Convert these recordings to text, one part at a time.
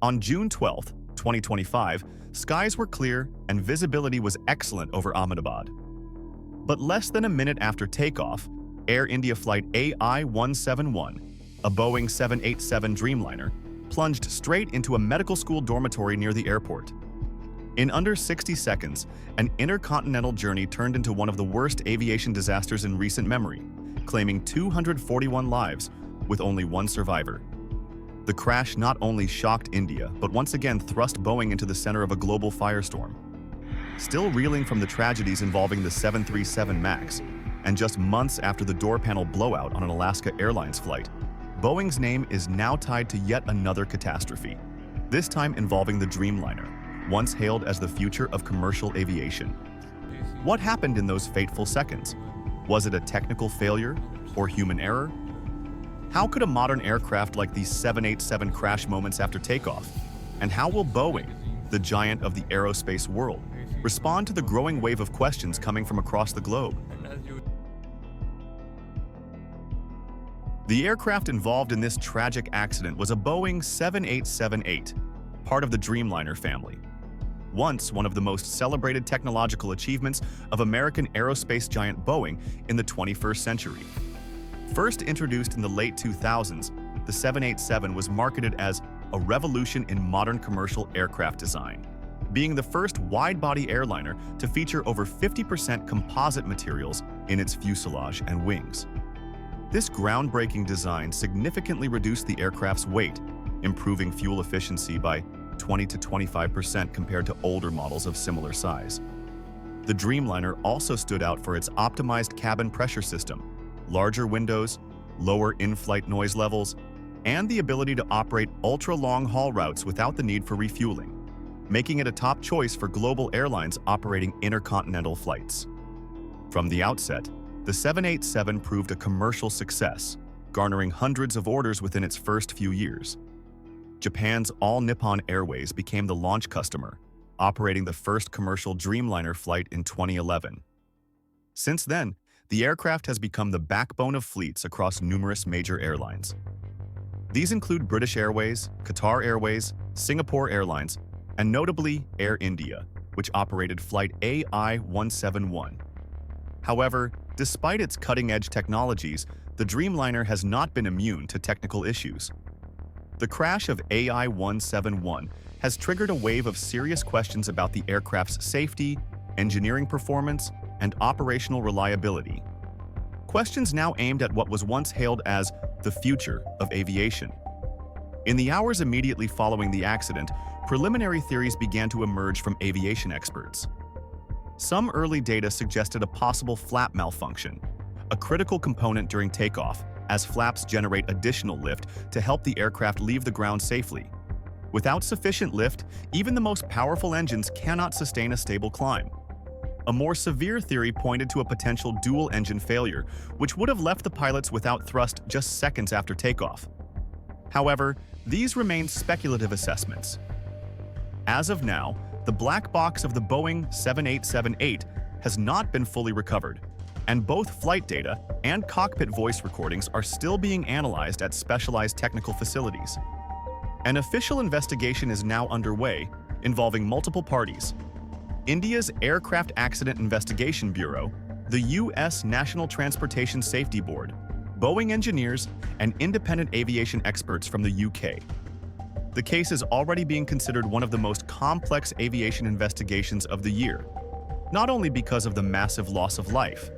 On June 12, 2025, skies were clear and visibility was excellent over Ahmedabad. But less than a minute after takeoff, Air India Flight AI171, a Boeing 787 Dreamliner, plunged straight into a medical school dormitory near the airport. In under 60 seconds, an intercontinental journey turned into one of the worst aviation disasters in recent memory, claiming 241 lives with only one survivor. The crash not only shocked India, but once again thrust Boeing into the center of a global firestorm. Still reeling from the tragedies involving the 737 MAX, and just months after the door panel blowout on an Alaska Airlines flight, Boeing's name is now tied to yet another catastrophe, this time involving the Dreamliner, once hailed as the future of commercial aviation. What happened in those fateful seconds? Was it a technical failure or human error? How could a modern aircraft like the 787 crash moments after takeoff? And how will Boeing, the giant of the aerospace world, respond to the growing wave of questions coming from across the globe? The aircraft involved in this tragic accident was a Boeing 7878, part of the Dreamliner family. Once one of the most celebrated technological achievements of American aerospace giant Boeing in the 21st century. First introduced in the late 2000s, the 787 was marketed as a revolution in modern commercial aircraft design, being the first wide-body airliner to feature over 50% composite materials in its fuselage and wings. This groundbreaking design significantly reduced the aircraft's weight, improving fuel efficiency by 20 to 25% compared to older models of similar size. The Dreamliner also stood out for its optimized cabin pressure system, larger windows, lower in-flight noise levels, and the ability to operate ultra-long haul routes without the need for refueling, making it a top choice for global airlines operating intercontinental flights. From the outset, the 787 proved a commercial success, garnering hundreds of orders within its first few years. Japan's All Nippon Airways became the launch customer, operating the first commercial Dreamliner flight in 2011. Since then, the aircraft has become the backbone of fleets across numerous major airlines. These include British Airways, Qatar Airways, Singapore Airlines, and notably Air India, which operated Flight AI171. However, despite its cutting-edge technologies, the Dreamliner has not been immune to technical issues. The crash of AI171 has triggered a wave of serious questions about the aircraft's safety, engineering performance, and operational reliability. Questions now aimed at what was once hailed as the future of aviation. In the hours immediately following the accident, preliminary theories began to emerge from aviation experts. Some early data suggested a possible flap malfunction, a critical component during takeoff, as flaps generate additional lift to help the aircraft leave the ground safely. Without sufficient lift, even the most powerful engines cannot sustain a stable climb. A more severe theory pointed to a potential dual-engine failure, which would have left the pilots without thrust just seconds after takeoff. However, these remain speculative assessments. As of now, the black box of the Boeing 7878 has not been fully recovered, and both flight data and cockpit voice recordings are still being analyzed at specialized technical facilities. An official investigation is now underway, involving multiple parties. India's Aircraft Accident Investigation Bureau, the U.S. National Transportation Safety Board, Boeing engineers, and independent aviation experts from the UK. The case is already being considered one of the most complex aviation investigations of the year, not only because of the massive loss of life.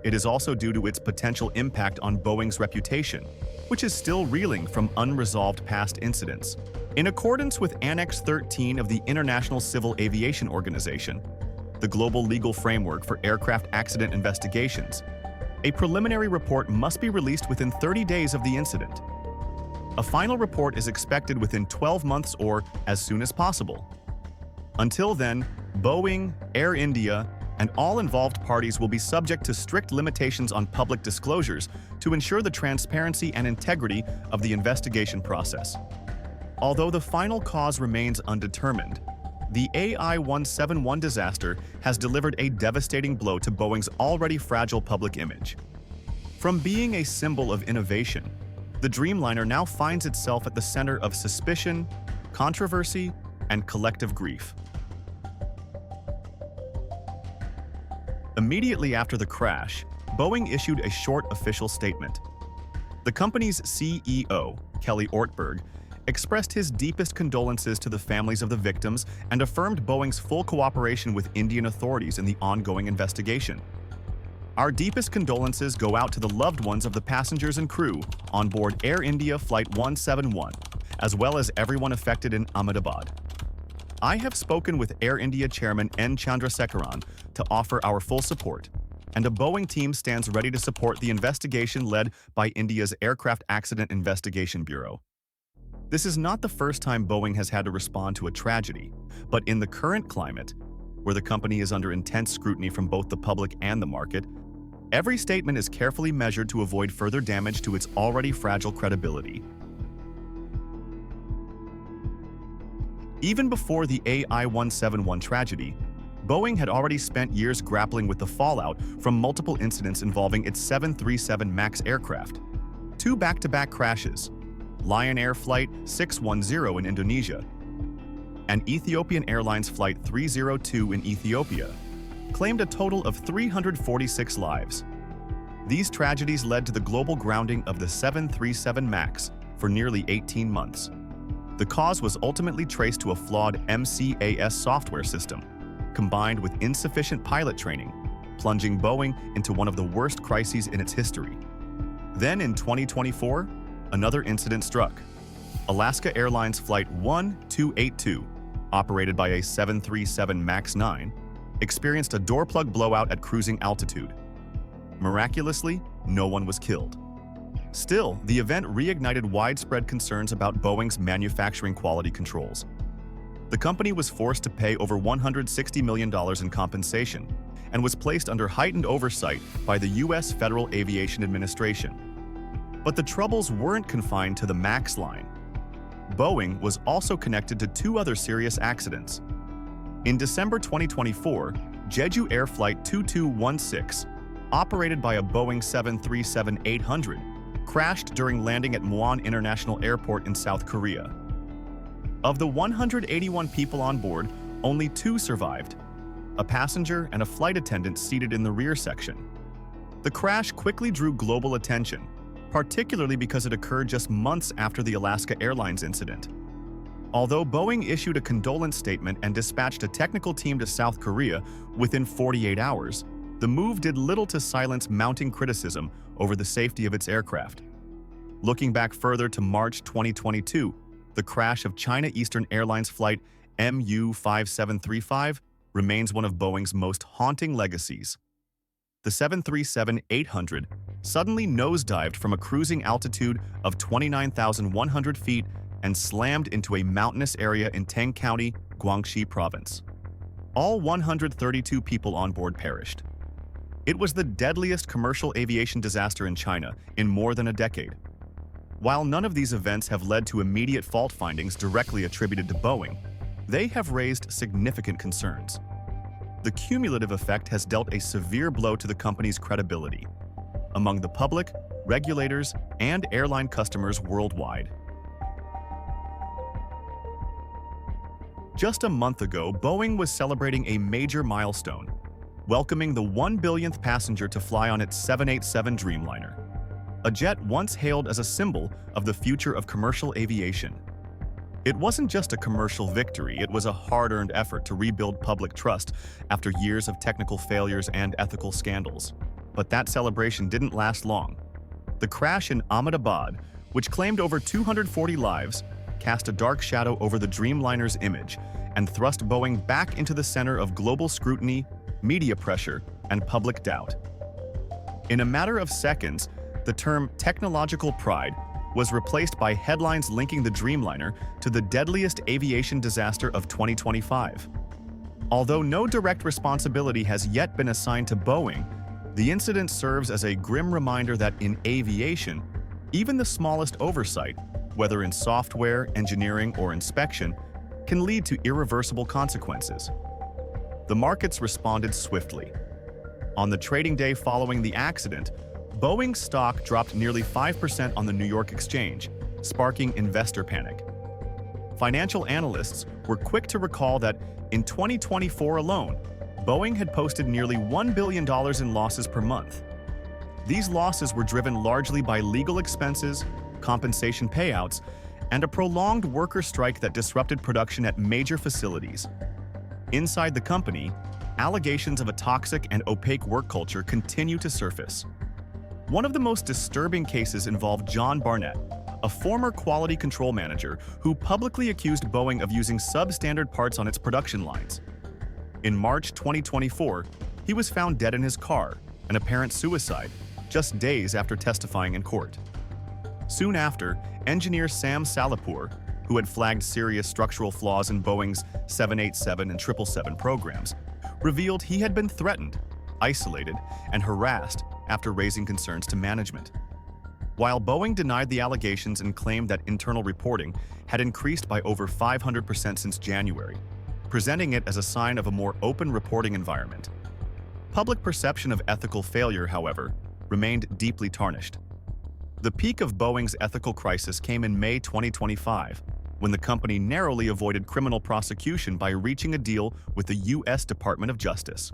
It is also due to its potential impact on Boeing's reputation, which is still reeling from unresolved past incidents. In accordance with Annex 13 of the International Civil Aviation Organization, the global legal framework for aircraft accident investigations, a preliminary report must be released within 30 days of the incident. A final report is expected within 12 months or as soon as possible. Until then, Boeing, Air India, and all involved parties will be subject to strict limitations on public disclosures to ensure the transparency and integrity of the investigation process. Although the final cause remains undetermined, the AI171 disaster has delivered a devastating blow to Boeing's already fragile public image. From being a symbol of innovation, the Dreamliner now finds itself at the center of suspicion, controversy, and collective grief. Immediately after the crash, Boeing issued a short official statement. The company's CEO, Kelly Ortberg, expressed his deepest condolences to the families of the victims and affirmed Boeing's full cooperation with Indian authorities in the ongoing investigation. Our deepest condolences go out to the loved ones of the passengers and crew on board Air India Flight 171, as well as everyone affected in Ahmedabad. I have spoken with Air India Chairman N. Chandrasekaran to offer our full support, and a Boeing team stands ready to support the investigation led by India's Aircraft Accident Investigation Bureau. This is not the first time Boeing has had to respond to a tragedy, but in the current climate, where the company is under intense scrutiny from both the public and the market, every statement is carefully measured to avoid further damage to its already fragile credibility. Even before the AI171 tragedy, Boeing had already spent years grappling with the fallout from multiple incidents involving its 737 MAX aircraft. Two back-to-back crashes, Lion Air Flight 610 in Indonesia and Ethiopian Airlines Flight 302 in Ethiopia, claimed a total of 346 lives. These tragedies led to the global grounding of the 737 MAX for nearly 18 months. The cause was ultimately traced to a flawed MCAS software system, combined with insufficient pilot training, plunging Boeing into one of the worst crises in its history. Then in 2024, another incident struck. Alaska Airlines Flight 1282, operated by a 737 MAX 9, experienced a door plug blowout at cruising altitude. Miraculously, no one was killed. Still, the event reignited widespread concerns about Boeing's manufacturing quality controls. The company was forced to pay over $160 million in compensation and was placed under heightened oversight by the U.S. Federal Aviation Administration. But the troubles weren't confined to the MAX line. Boeing was also connected to two other serious accidents. In December 2024, Jeju Air Flight 2216, operated by a Boeing 737-800, crashed during landing at Muan International Airport in South Korea. Of the 181 people on board, only 2 survived, a passenger and a flight attendant seated in the rear section. The crash quickly drew global attention, particularly because it occurred just months after the Alaska Airlines incident. Although Boeing issued a condolence statement and dispatched a technical team to South Korea within 48 hours, the move did little to silence mounting criticism over the safety of its aircraft. Looking back further to March 2022, the crash of China Eastern Airlines Flight MU5735 remains one of Boeing's most haunting legacies. The 737-800 suddenly nosedived from a cruising altitude of 29,100 feet and slammed into a mountainous area in Teng County, Guangxi Province. All 132 people on board perished. It was the deadliest commercial aviation disaster in China in more than a decade. While none of these events have led to immediate fault findings directly attributed to Boeing, they have raised significant concerns. The cumulative effect has dealt a severe blow to the company's credibility among the public, regulators, and airline customers worldwide. Just a month ago, Boeing was celebrating a major milestone, welcoming the 1 billionth passenger to fly on its 787 Dreamliner, a jet once hailed as a symbol of the future of commercial aviation. It wasn't just a commercial victory, it was a hard-earned effort to rebuild public trust after years of technical failures and ethical scandals. But that celebration didn't last long. The crash in Ahmedabad, which claimed over 240 lives, cast a dark shadow over the Dreamliner's image and thrust Boeing back into the center of global scrutiny, media pressure, and public doubt. In a matter of seconds, the term technological pride was replaced by headlines linking the Dreamliner to the deadliest aviation disaster of 2025. Although no direct responsibility has yet been assigned to Boeing, the incident serves as a grim reminder that in aviation, even the smallest oversight, whether in software, engineering, or inspection, can lead to irreversible consequences. The markets responded swiftly. On the trading day following the accident, Boeing's stock dropped nearly 5% on the New York Exchange, sparking investor panic. Financial analysts were quick to recall that in 2024 alone, Boeing had posted nearly $1 billion in losses per month. These losses were driven largely by legal expenses, compensation payouts, and a prolonged worker strike that disrupted production at major facilities. Inside the company, allegations of a toxic and opaque work culture continue to surface. One of the most disturbing cases involved John Barnett, a former quality control manager who publicly accused Boeing of using substandard parts on its production lines. In March 2024, he was found dead in his car, an apparent suicide, just days after testifying in court. Soon after, engineer Sam Salahpour, who had flagged serious structural flaws in Boeing's 787 and 777 programs, revealed he had been threatened, isolated, and harassed after raising concerns to management. While Boeing denied the allegations and claimed that internal reporting had increased by over 500% since January, presenting it as a sign of a more open reporting environment. Public perception of ethical failure, however, remained deeply tarnished. The peak of Boeing's ethical crisis came in May 2025, when the company narrowly avoided criminal prosecution by reaching a deal with the U.S. Department of Justice.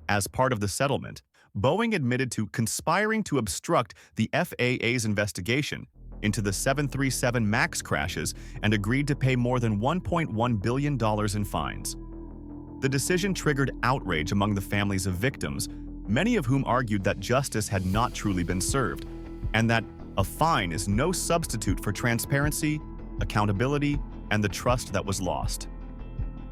As part of the settlement, Boeing admitted to conspiring to obstruct the FAA's investigation into the 737 MAX crashes and agreed to pay more than $1.1 billion in fines. The decision triggered outrage among the families of victims, many of whom argued that justice had not truly been served, and that a fine is no substitute for transparency, accountability, and the trust that was lost.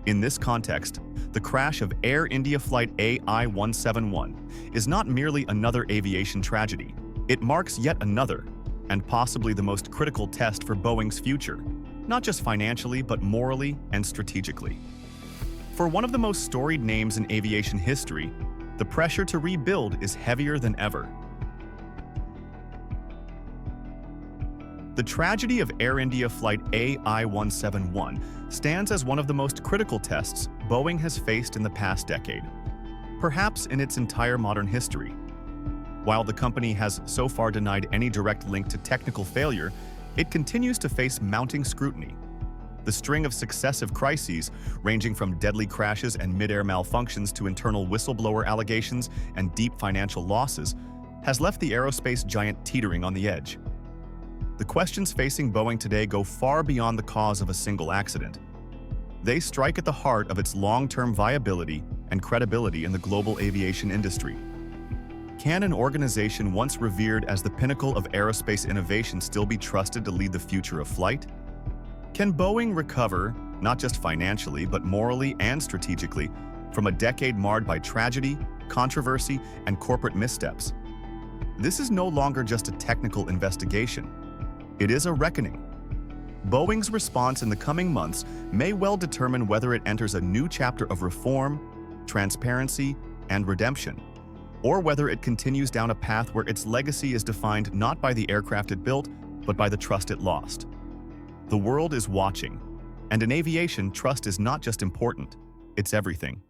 In this context, the crash of Air India Flight AI171 is not merely another aviation tragedy. It marks yet another, and possibly the most critical test for Boeing's future, not just financially but morally and strategically. For one of the most storied names in aviation history, the pressure to rebuild is heavier than ever. The tragedy of Air India Flight AI171 stands as one of the most critical tests Boeing has faced in the past decade, perhaps in its entire modern history. While the company has so far denied any direct link to technical failure, it continues to face mounting scrutiny. The string of successive crises, ranging from deadly crashes and mid-air malfunctions to internal whistleblower allegations and deep financial losses, has left the aerospace giant teetering on the edge. The questions facing Boeing today go far beyond the cause of a single accident. They strike at the heart of its long-term viability and credibility in the global aviation industry. Can an organization once revered as the pinnacle of aerospace innovation still be trusted to lead the future of flight? Can Boeing recover, not just financially but morally and strategically, from a decade marred by tragedy, controversy, and corporate missteps? This is no longer just a technical investigation. It is a reckoning. Boeing's response in the coming months may well determine whether it enters a new chapter of reform, transparency, and redemption, or whether it continues down a path where its legacy is defined not by the aircraft it built, but by the trust it lost. The world is watching, and in aviation, trust is not just important, it's everything.